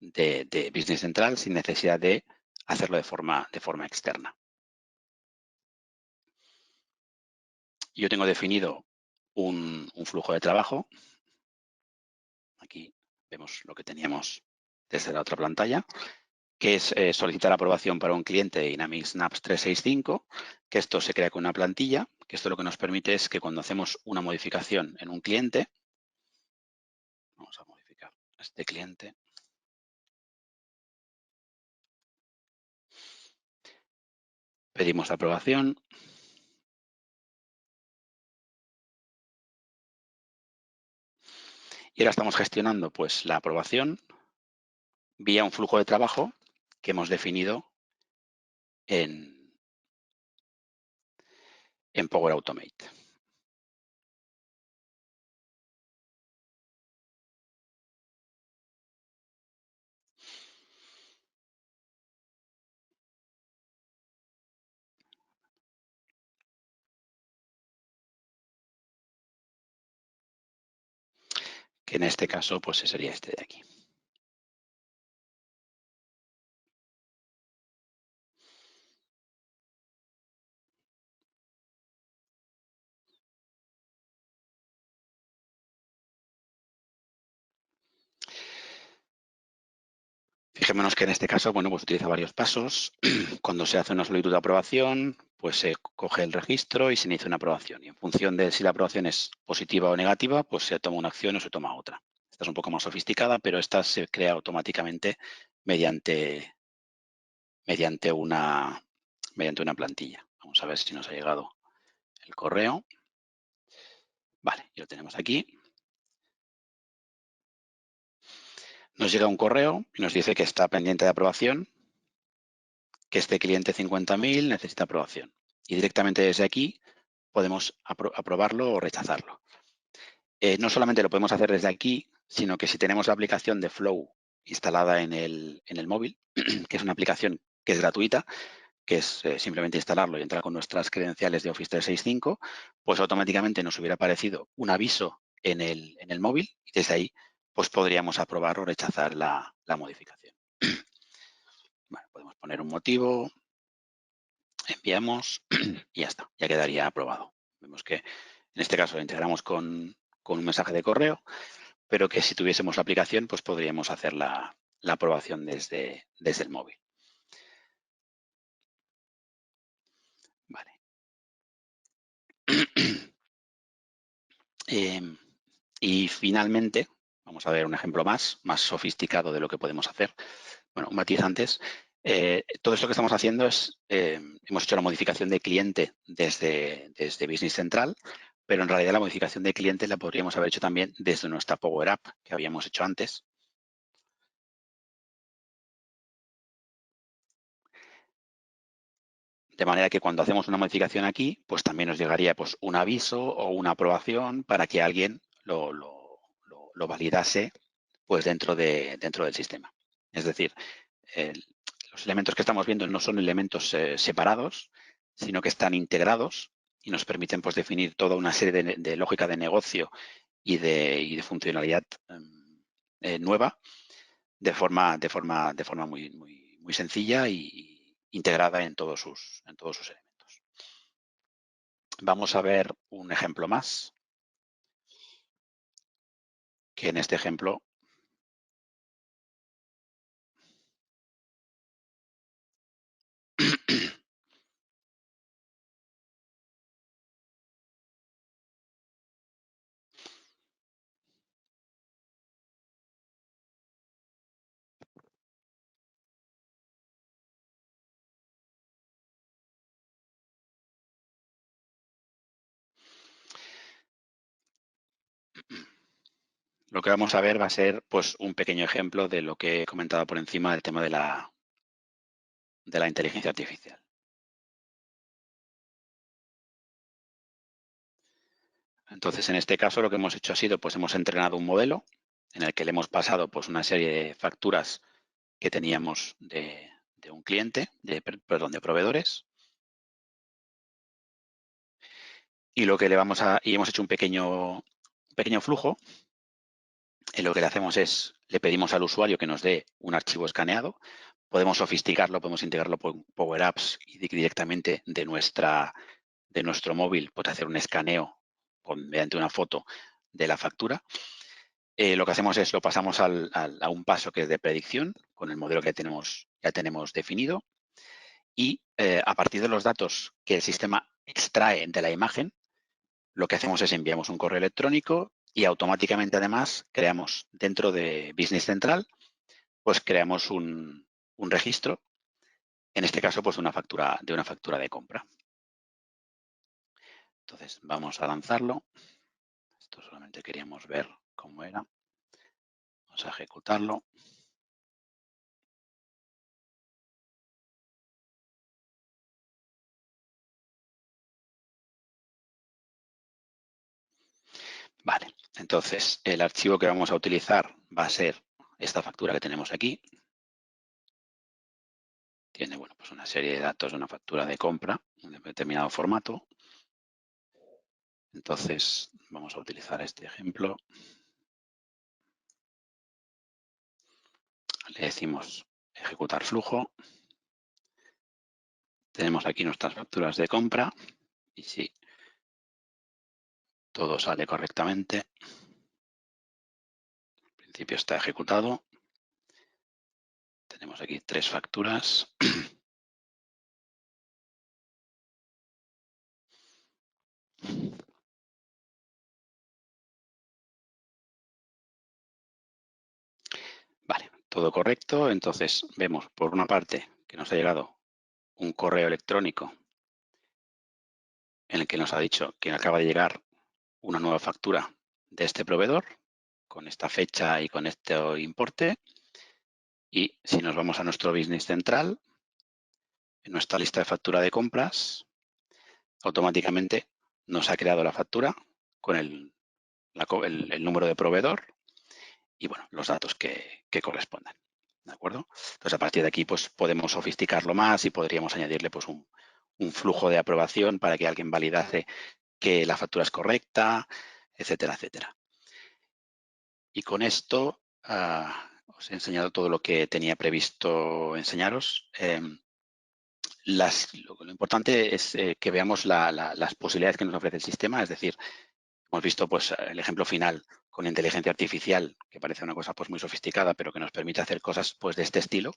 Business Central sin necesidad de hacerlo de forma externa. Yo tengo definido un flujo de trabajo. Aquí vemos lo que teníamos desde la otra pantalla, que es solicitar aprobación para un cliente de Dynamics Snaps 365, que esto se crea con una plantilla, que esto lo que nos permite es que cuando hacemos una modificación en un cliente, vamos a modificar este cliente, pedimos la aprobación, y ahora estamos gestionando pues la aprobación vía un flujo de trabajo que hemos definido en Power Automate. Que en este caso pues sería este de aquí. Fijémonos que en este caso, bueno, pues utiliza varios pasos. Cuando se hace una solicitud de aprobación, pues se coge el registro y se inicia una aprobación. Y en función de si la aprobación es positiva o negativa, pues se toma una acción o se toma otra. Esta es un poco más sofisticada, pero esta se crea automáticamente mediante una plantilla. Vamos a ver si nos ha llegado el correo. Vale, ya lo tenemos aquí. Nos llega un correo y nos dice que está pendiente de aprobación, que este cliente 50.000 necesita aprobación. Y directamente desde aquí podemos aprobarlo o rechazarlo. No solamente lo podemos hacer desde aquí, sino que si tenemos la aplicación de Flow instalada en el móvil, que es una aplicación que es gratuita, que es simplemente instalarlo y entrar con nuestras credenciales de Office 365, pues automáticamente nos hubiera aparecido un aviso en el móvil y desde ahí pues podríamos aprobar o rechazar la modificación. Bueno, podemos poner un motivo, enviamos y ya está, ya quedaría aprobado. Vemos que en este caso lo integramos con un mensaje de correo, pero que si tuviésemos la aplicación, pues podríamos hacer la aprobación desde el móvil. Vale. Y finalmente, vamos a ver un ejemplo más sofisticado de lo que podemos hacer. Bueno, un matiz antes. Todo esto que estamos haciendo es, hemos hecho la modificación de cliente desde Business Central, pero en realidad la modificación de cliente la podríamos haber hecho también desde nuestra Power App que habíamos hecho antes. De manera que cuando hacemos una modificación aquí, pues también nos llegaría pues, un aviso o una aprobación para que alguien lo validase pues, dentro del sistema. Es decir, los elementos que estamos viendo no son elementos separados, sino que están integrados y nos permiten pues, definir toda una serie de lógica de negocio y de funcionalidad nueva de forma muy sencilla y integrada en todos sus elementos. Vamos a ver un ejemplo más, que en este ejemplo Lo que vamos a ver va a ser pues, un pequeño ejemplo de lo que he comentado por encima del tema de la inteligencia artificial. Entonces, en este caso, lo que hemos hecho ha sido, pues hemos entrenado un modelo en el que le hemos pasado pues, una serie de facturas que teníamos de un cliente, de proveedores. Y lo que le vamos a, y hemos hecho un pequeño flujo. En lo que le hacemos es, le pedimos al usuario que nos dé un archivo escaneado. Podemos sofisticarlo, podemos integrarlo con Power Apps y directamente de nuestro móvil, pues hacer un escaneo mediante una foto de la factura. Lo que hacemos es lo pasamos a un paso que es de predicción con el modelo que ya tenemos definido y a partir de los datos que el sistema extrae de la imagen, lo que hacemos es enviamos un correo electrónico y automáticamente además creamos dentro de Business Central, pues creamos un registro, en este caso pues de una factura de compra. Entonces vamos a lanzarlo. Esto solamente queríamos ver cómo era. Vamos a ejecutarlo. Vale, entonces el archivo que vamos a utilizar va a ser esta factura que tenemos aquí. Tiene bueno, pues una serie de datos de una factura de compra en un determinado formato. Entonces vamos a utilizar este ejemplo. Le decimos ejecutar flujo. Tenemos aquí nuestras facturas de compra y si todo sale correctamente, en principio está ejecutado. Tenemos aquí 3 facturas. Vale, todo correcto. Entonces vemos por una parte que nos ha llegado un correo electrónico en el que nos ha dicho que acaba de llegar una nueva factura de este proveedor con esta fecha y con este importe. Y si nos vamos a nuestro Business Central, en nuestra lista de factura de compras, automáticamente nos ha creado la factura con el número de proveedor y bueno, los datos que correspondan. ¿De acuerdo? Entonces, a partir de aquí, pues podemos sofisticarlo más y podríamos añadirle pues, un flujo de aprobación para que alguien validase que la factura es correcta, etcétera, etcétera. Y con esto os he enseñado todo lo que tenía previsto enseñaros. Lo importante es que veamos las posibilidades que nos ofrece el sistema, es decir, hemos visto pues, el ejemplo final con inteligencia artificial, que parece una cosa pues, muy sofisticada, pero que nos permite hacer cosas pues, de este estilo.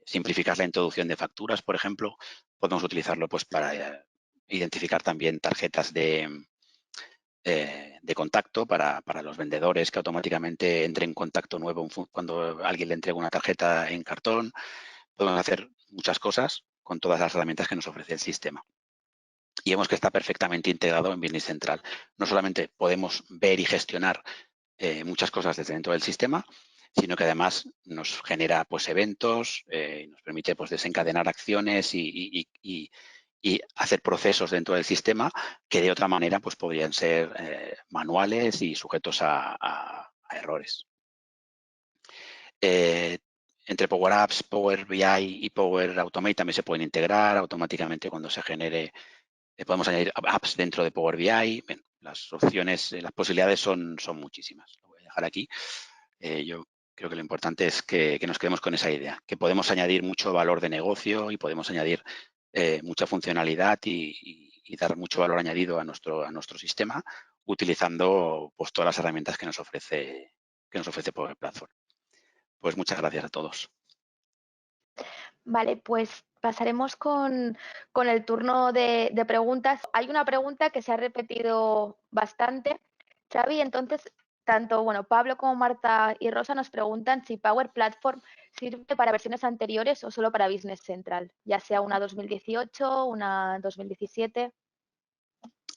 Simplificar la introducción de facturas, por ejemplo. Podemos utilizarlo pues, para identificar también tarjetas de contacto para los vendedores, que automáticamente entre en contacto nuevo cuando alguien le entrega una tarjeta en cartón. Podemos hacer muchas cosas con todas las herramientas que nos ofrece el sistema. Y vemos que está perfectamente integrado en Business Central. No solamente podemos ver y gestionar muchas cosas desde dentro del sistema, sino que además nos genera pues, eventos, nos permite pues, desencadenar acciones y hacer procesos dentro del sistema que de otra manera pues, podrían ser manuales y sujetos a errores. Entre Power Apps, Power BI y Power Automate también se pueden integrar automáticamente cuando se genere. Podemos añadir apps dentro de Power BI. Bien, las opciones, las posibilidades son muchísimas. Lo voy a dejar aquí. Yo creo que lo importante es que nos quedemos con esa idea, que podemos añadir mucho valor de negocio y podemos añadir mucha funcionalidad y dar mucho valor añadido a nuestro sistema utilizando pues, todas las herramientas que nos ofrece Power Platform. Pues muchas gracias a todos. Vale, pues pasaremos con el turno de preguntas. Hay una pregunta que se ha repetido bastante, Xavi, entonces tanto Pablo como Marta y Rosa nos preguntan si Power Platform sirve para versiones anteriores o solo para Business Central, ya sea una 2018, una 2017.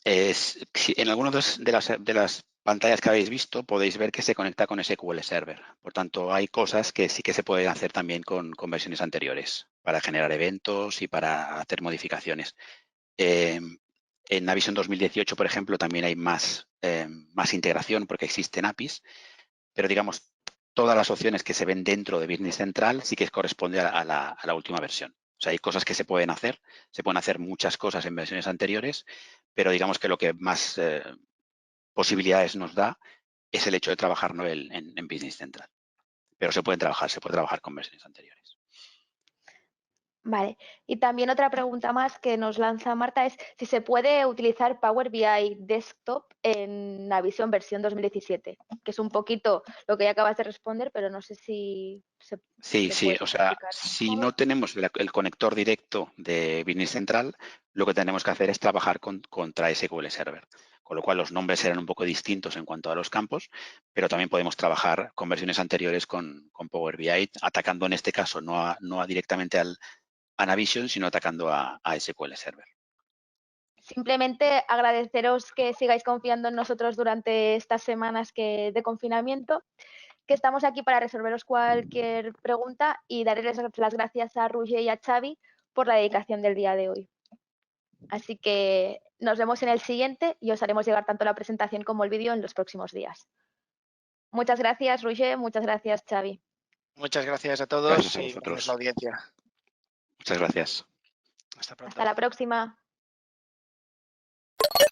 En algunas de las pantallas que habéis visto podéis ver que se conecta con SQL Server. Por tanto, hay cosas que sí que se pueden hacer también con versiones anteriores para generar eventos y para hacer modificaciones. En Navision 2018, por ejemplo, también hay más integración porque existen APIs, pero digamos, todas las opciones que se ven dentro de Business Central sí que corresponde a la última versión. O sea, hay cosas que se pueden hacer muchas cosas en versiones anteriores, pero digamos que lo que más posibilidades nos da es el hecho de trabajar en Business Central. Pero se puede trabajar con versiones anteriores. Vale. Y también otra pregunta más que nos lanza Marta es si se puede utilizar Power BI Desktop en Navision versión 2017, que es un poquito lo que ya acabas de responder, pero no sé si Sí, puedes o sea, explicar si mejor. no tenemos el conector directo de Business Central, lo que tenemos que hacer es trabajar contra SQL Server. Con lo cual los nombres serán un poco distintos en cuanto a los campos, pero también podemos trabajar con versiones anteriores con Power BI, atacando en este caso no directamente a Navision, sino atacando a SQL Server. Simplemente agradeceros que sigáis confiando en nosotros durante estas semanas de confinamiento, que estamos aquí para resolveros cualquier pregunta y darles las gracias a Roger y a Xavi por la dedicación del día de hoy. Así que nos vemos en el siguiente y os haremos llegar tanto la presentación como el vídeo en los próximos días. Muchas gracias, Roger. Muchas gracias, Xavi. Muchas gracias a Gracias todos a y gracias a la vosotros. audiencia. Muchas gracias. Hasta pronto. Hasta la próxima.